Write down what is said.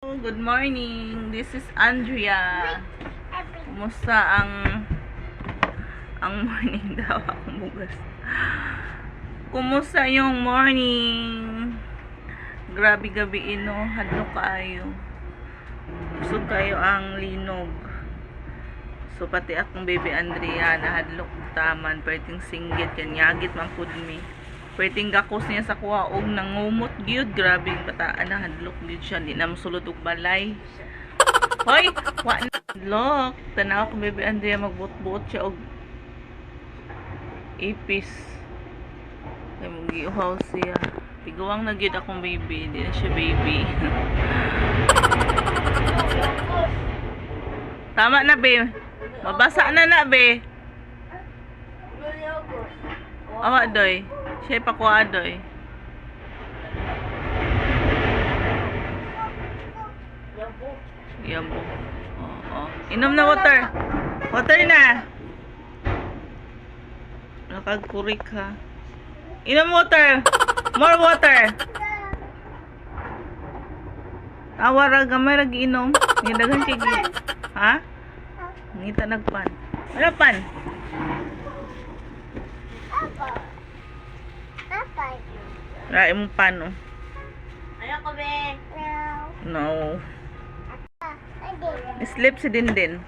Good morning. This is Andrea. Kumusta ang morning daw akong bugas. Kumusta yung morning? Grabe gabi no, hadlok kayo. Gusto kayo ang linog. So pati akong baby Andrea na hadlok taman, perting singgit kanyagit man pud mi. Perting gakos niya sa kuwaog nangumot gyud, grabe yung bataan na hadlok gyud siya, di na mosulod og balay. Hoy, wa na hadlok. Tanaw ko baby Andrea magbut-buot siya og ipis. Kay mo giuhaw siya. Tiguang na gyud akong baby, di na siya baby. Tama na be. Mabasa na be. Awa doy. Siya pakuha doy. Yabo. Oo. Inom na water. Water na. Nakagkurik ha. Inom water. More water. Awara gamay ra giinom. Ni daghan kay gi. Ha? Ngita nagpan. Wala pan. Rai mo pan. Ayoko be. No. Sleep si Dindin.